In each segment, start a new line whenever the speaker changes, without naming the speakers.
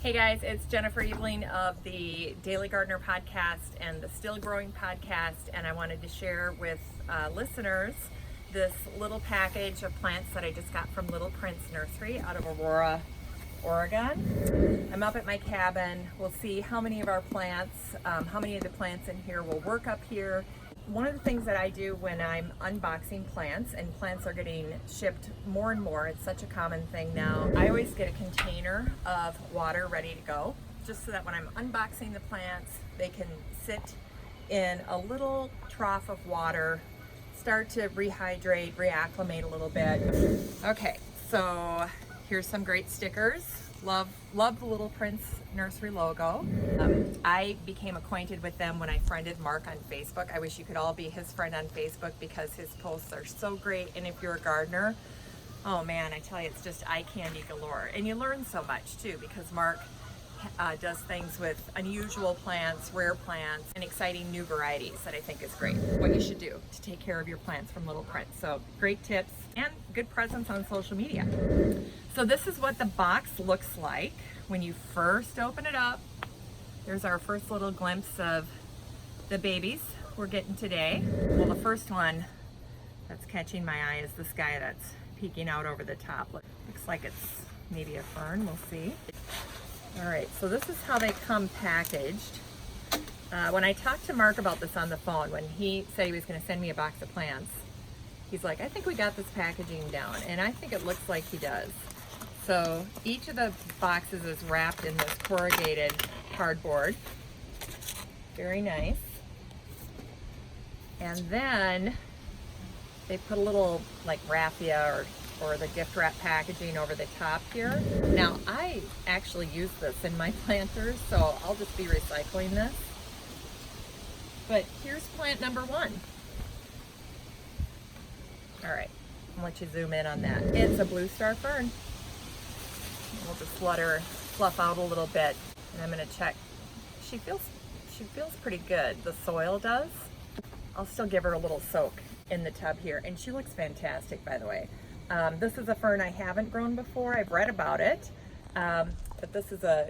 Hey guys, it's Jennifer Eveling of the Daily Gardener podcast and the Still Growing podcast, and I wanted to share with listeners this little package of plants that I just got from Little Prince Nursery out of Aurora, Oregon. I'm up at my cabin. We'll see how many of our plants, how many of the plants in here will work up here. One of the things that I do when I'm unboxing plants, and plants are getting shipped more and more, it's such a common thing now, I always get a container of water ready to go, just so that when I'm unboxing the plants, they can sit in a little trough of water, start to rehydrate, reacclimate a little bit. Okay, so here's some great stickers. Love the Little Prince Nursery logo. I became acquainted with them when I friended Mark on Facebook. I wish you could all be his friend on Facebook because his posts are so great. And if you're a gardener, oh man, I tell you, it's just eye candy galore. And you learn so much too, because Mark does things with unusual plants, rare plants, and exciting new varieties that I think is great. What you should do to take care of your plants from Little Prince. So great tips and good presence on social media. So this is what the box looks like when you first open it up. There's our first little glimpse of the babies we're getting today. Well, the first one that's catching my eye is this guy that's peeking out over the top. Looks like it's maybe a fern, we'll see. All right, so this is how they come packaged. When I talked to Mark about this on the phone, when he said he was gonna send me a box of plants, he's like, I think we got this packaging down, and I think it looks like he does. So each of the boxes is wrapped in this corrugated cardboard. Very nice. And then they put a little like raffia or the gift wrap packaging over the top here. Now I actually use this in my planters, so I'll just be recycling this. But here's plant number one. All right, I'll let you zoom in on that. It's a blue star fern. We'll just let her fluff out a little bit, and I'm gonna check. She feels pretty good. The soil does. I'll still give her a little soak in the tub here, and she looks fantastic, by the way. This is a fern I haven't grown before. I've read about it, but this is a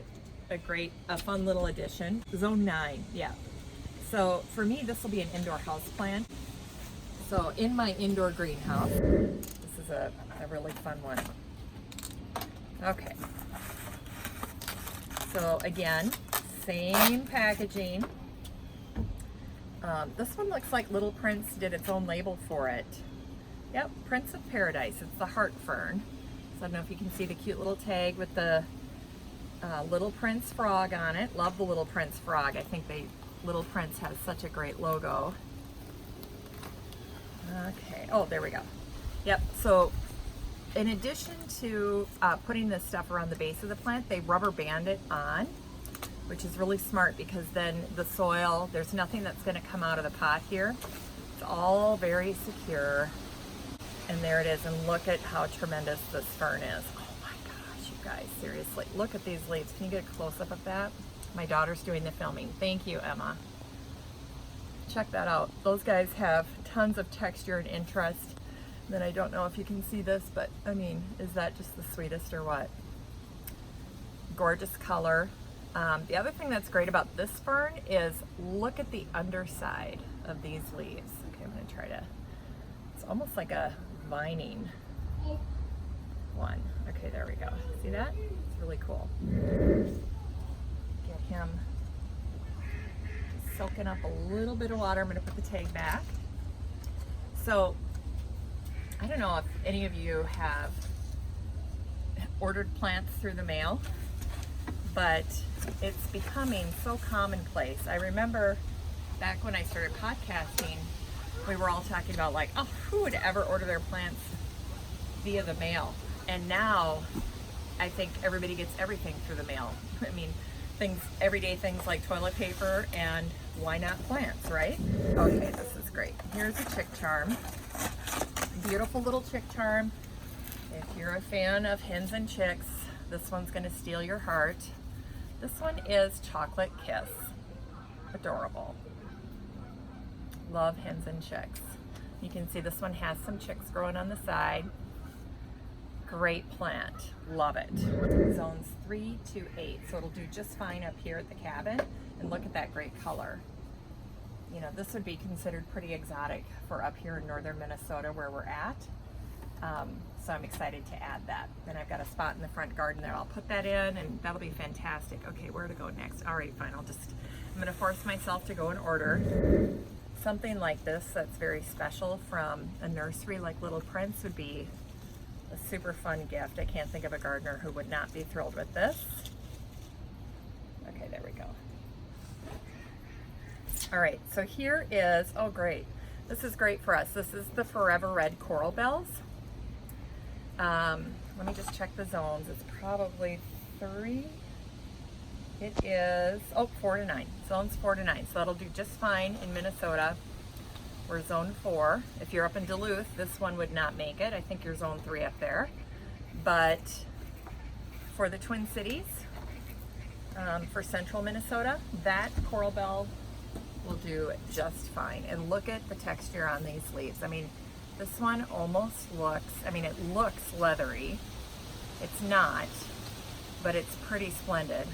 fun little addition. Zone 9, yeah. So for me, this will be an indoor house plant. So in my indoor greenhouse, this is a really fun one. Okay, so again, same packaging. This one looks like Little Prince did its own label for it. Yep, Prince of Paradise. It's the heart fern. So I don't know if you can see the cute little tag with the Little Prince frog on it. Love the Little Prince frog. I think Little Prince has such a great logo. Okay, oh, there we go. Yep, so in addition to putting this stuff around the base of the plant, they rubber band it on, which is really smart because then the soil, there's nothing that's going to come out of the pot here. It's all very secure. And there it is, and look at how tremendous this fern is. Oh my gosh, you guys, seriously, look at these leaves. Can you get a close-up of that? My daughter's doing the filming. Thank you, Emma. Check that out. Those guys have tons of texture and interest. Then I don't know if you can see this, but I mean, is that just the sweetest or what? Gorgeous color. The other thing that's great about this fern is look at the underside of these leaves. Okay, I'm gonna try to, it's almost like a vining one. Okay, there we go. See that? It's really cool. Get him soaking up a little bit of water. I'm gonna put the tag back. So, I don't know if any of you have ordered plants through the mail, but it's becoming so commonplace. I remember back when I started podcasting, we were all talking about like, oh, who would ever order their plants via the mail? And now I think everybody gets everything through the mail. I mean, everyday things like toilet paper, and why not plants, right? Okay, this is great. Here's a chick charm. Beautiful little chick charm. If you're a fan of hens and chicks, this one's gonna steal your heart. This one is Chocolate Kiss. Adorable. Love hens and chicks. You can see this one has some chicks growing on the side. Great plant. Love it. Zones 3 to 8, so it'll do just fine up here at the cabin. And look at that great color. You know, this would be considered pretty exotic for up here in northern Minnesota where we're at. So I'm excited to add that. Then I've got a spot in the front garden there. I'll put that in and that'll be fantastic. Okay, where to go next? All right, fine. I'm gonna force myself to go and order something like this that's very special from a nursery like Little Prince would be a super fun gift. I can't think of a gardener who would not be thrilled with this. Okay, there we go. All right, so here is, oh great. This is great for us. This is the Forever Red Coral Bells. Let me just check the zones. It's probably 3. It is, 4 to 9. Zones 4 to 9. So that'll do just fine in Minnesota. We're zone 4. If you're up in Duluth, this one would not make it. I think you're zone 3 up there. But for the Twin Cities, for central Minnesota, that Coral Bell will do just fine. And look at the texture on these leaves. I mean, this one almost looks, it looks leathery. It's not, but it's pretty splendid.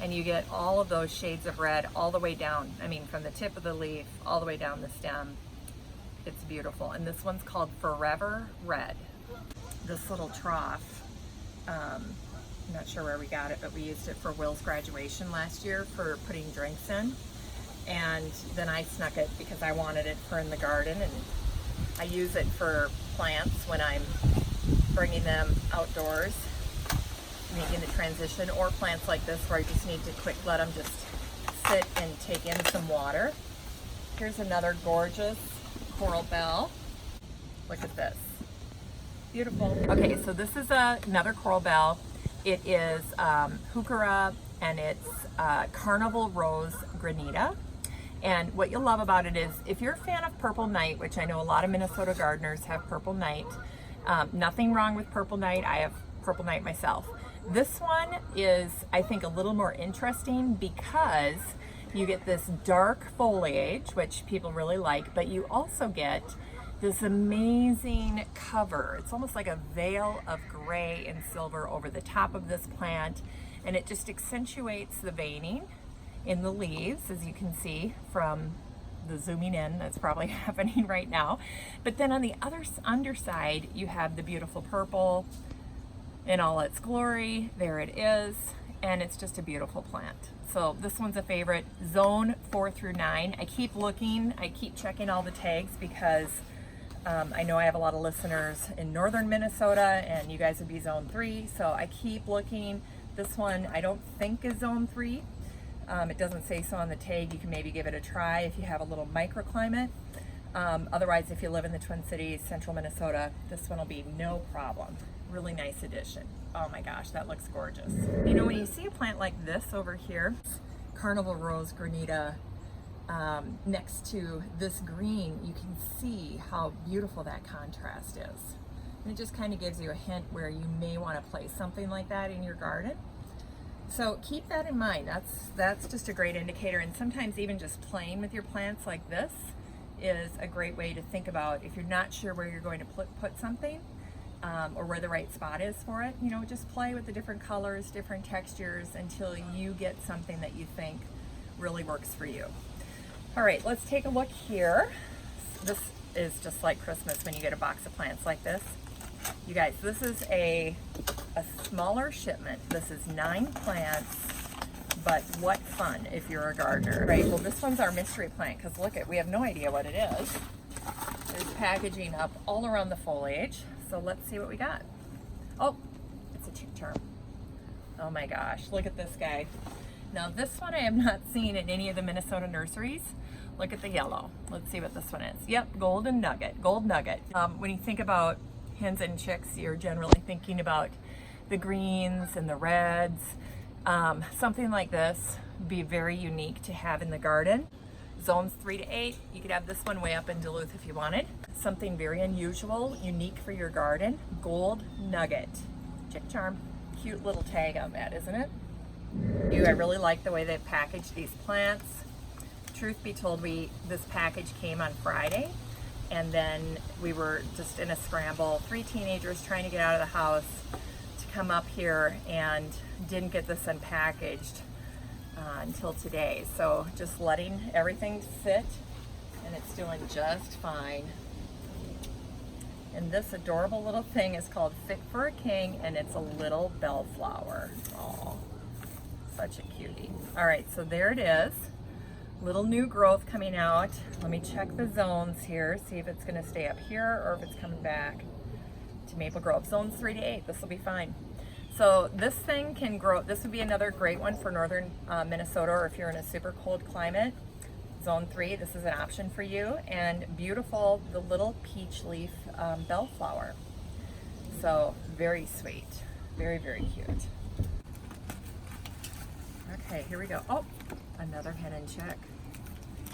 And you get all of those shades of red all the way down. From the tip of the leaf all the way down the stem. It's beautiful. And this one's called Forever Red. This little trough, I'm not sure where we got it, but we used it for Will's graduation last year for putting drinks in. And then I snuck it because I wanted it for in the garden, and I use it for plants when I'm bringing them outdoors, making the transition, or plants like this where I just need to let them just sit and take in some water. Here's another gorgeous coral bell. Look at this. Beautiful. Okay, so this is another coral bell. It is heuchera, and it's Carnival Rose Granita. And what you'll love about it is, if you're a fan of Purple Night, which I know a lot of Minnesota gardeners have Purple Night, nothing wrong with Purple Night. I have Purple Night myself. This one is, I think, a little more interesting because you get this dark foliage, which people really like, but you also get this amazing cover. It's almost like a veil of gray and silver over the top of this plant, and it just accentuates the veining in the leaves, as you can see from the zooming in that's probably happening right now. But then on the other underside, you have the beautiful purple in all its glory. There it is, and it's just a beautiful plant. So this one's a favorite. Zone 4 through 9. I keep looking, I keep checking all the tags because I know I have a lot of listeners in northern Minnesota, and you guys would be zone 3, so I keep looking. This one I don't think is zone 3. It doesn't say so on the tag. You can maybe give it a try if you have a little microclimate. Otherwise, if you live in the Twin Cities, central Minnesota, this one will be no problem. Really nice addition. Oh my gosh, that looks gorgeous. You know, when you see a plant like this over here, Carnival Rose Granita, next to this green, you can see how beautiful that contrast is. And it just kind of gives you a hint where you may want to place something like that in your garden. So keep that in mind. That's just a great indicator. And sometimes even just playing with your plants like this is a great way to think about if you're not sure where you're going to put something, or where the right spot is for it. You know, just play with the different colors, different textures until you get something that you think really works for you. All right, let's take a look here. This is just like Christmas when you get a box of plants like this. You guys, this is a smaller shipment. This is 9 plants, but what fun if you're a gardener. Right, well this one's our mystery plant because look we have no idea what it is. There's packaging up all around the foliage. So let's see what we got. Oh, it's a chick charm. Oh my gosh, look at this guy. Now this one I have not seen in any of the Minnesota nurseries. Look at the yellow. Let's see what this one is. Yep, gold nugget. When you think about hens and chicks, you're generally thinking about the greens and the reds. Something like this would be very unique to have in the garden. Zones 3 to 8, you could have this one way up in Duluth if you wanted. Something very unusual, unique for your garden, gold nugget. Chick charm. Cute little tag on that, isn't it? I really like the way they've packaged these plants. Truth be told, this package came on Friday, and then we were just in a scramble. 3 teenagers trying to get out of the house to come up here and didn't get this unpackaged until today. So just letting everything sit, and it's doing just fine. And this adorable little thing is called Fit for a King, and it's a little bellflower. Oh, such a cutie. All right, so there it is. Little new growth coming out. Let me check the zones here, see if it's gonna stay up here or if it's coming back to Maple Grove. Zones 3 to 8, this will be fine. So this thing can grow, this would be another great one for northern Minnesota, or if you're in a super cold climate. Zone 3, this is an option for you. And beautiful, the little peach leaf bellflower. So very sweet, very, very cute. Okay, here we go. Oh, another hen and chick.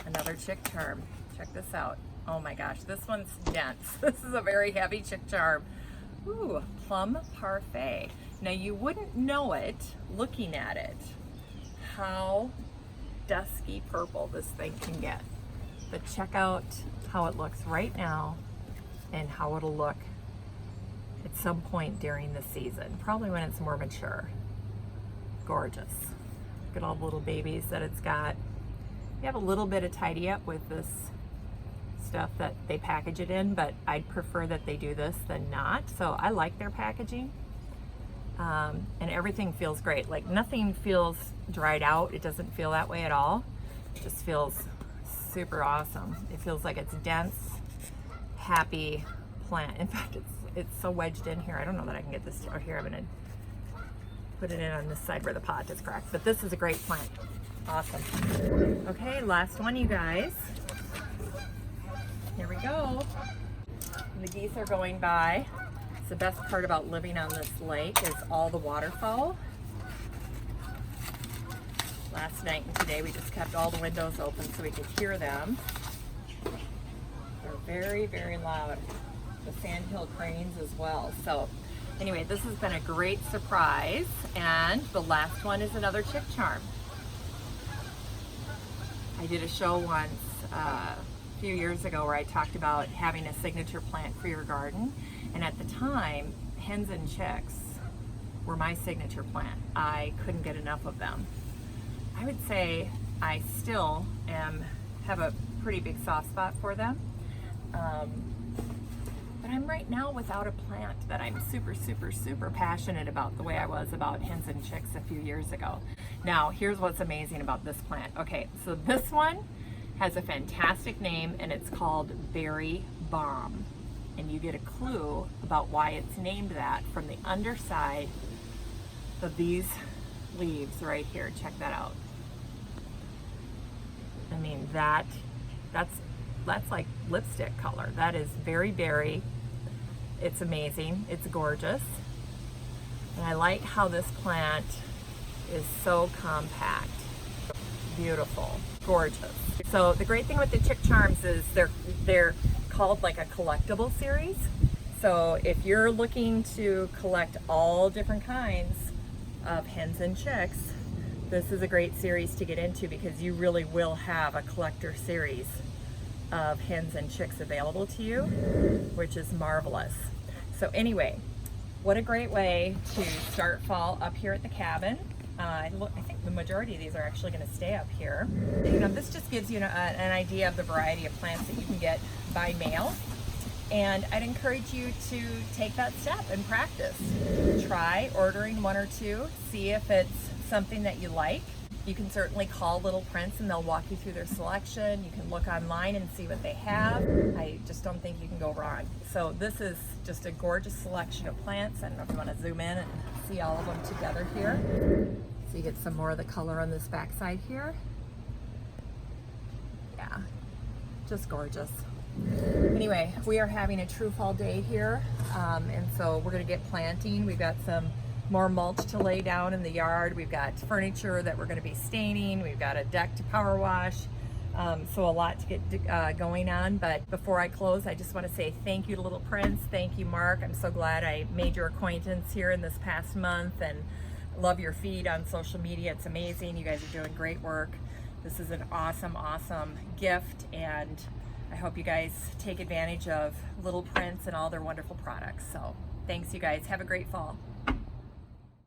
Another chick charm. Check this out. Oh my gosh, this one's dense. This is a very heavy chick charm. Ooh, Plum Parfait. Now you wouldn't know it looking at it, how dusky purple this thing can get. But check out how it looks right now and how it'll look at some point during the season, probably when it's more mature. Gorgeous. Look at all the little babies that it's got. You have a little bit of tidy up with this stuff that they package it in, but I'd prefer that they do this than not. So I like their packaging. And everything feels great. Like nothing feels dried out. It doesn't feel that way at all. It just feels super awesome. It feels like it's dense, happy plant. In fact, it's so wedged in here. I don't know that I can get this to here. I'm gonna put it in on this side where the pot is cracked. But this is a great plant. Awesome. Okay, last one, you guys. Here we go. The geese are going by. The best part about living on this lake is all the waterfowl. Last night and today we just kept all the windows open so we could hear them. They're very, very loud. The sandhill cranes as well. So anyway, this has been a great surprise, and the last one is another chick charm. I did a show once a few years ago where I talked about having a signature plant for your garden, and at the time hens and chicks were my signature plant. I couldn't get enough of them. I would say I still have a pretty big soft spot for them, but I'm right now without a plant that I'm super, super, super passionate about the way I was about hens and chicks a few years ago. Now here's what's amazing about this plant. Okay, so this one has a fantastic name, and it's called Berry Balm. And you get a clue about why it's named that from the underside of these leaves right here. Check that out. I mean, that's like lipstick color. That is very berry. It's amazing. It's gorgeous. And I like how this plant is so compact. Beautiful. Gorgeous. So the great thing with the chick charms is they're called like a collectible series. So if you're looking to collect all different kinds of hens and chicks, this is a great series to get into, because you really will have a collector series of hens and chicks available to you, which is marvelous. So anyway, what a great way to start fall up here at the cabin. I think the majority of these are actually going to stay up here. You know, this just gives you an idea of the variety of plants that you can get by mail. And I'd encourage you to take that step and practice. Try ordering one or two, see if it's something that you like. You can certainly call Little Prince and they'll walk you through their selection. You can look online and see what they have. I just don't think you can go wrong. So this is just a gorgeous selection of plants. I don't know if you want to zoom in and see all of them together here. So you get some more of the color on this back side here. Yeah, just gorgeous. Anyway, we are having a true fall day here, and so we're going to get planting. We've got some more mulch to lay down in the yard. We've got furniture that we're going to be staining. We've got a deck to power wash. So a lot to get going on. But before I close, I just want to say thank you to Little Prince. Thank you, Mark. I'm so glad I made your acquaintance here in this past month, and love your feed on social media. It's amazing. You guys are doing great work. This is an awesome, awesome gift, and I hope you guys take advantage of Little Prince and all their wonderful products. So thanks, you guys. Have a great fall.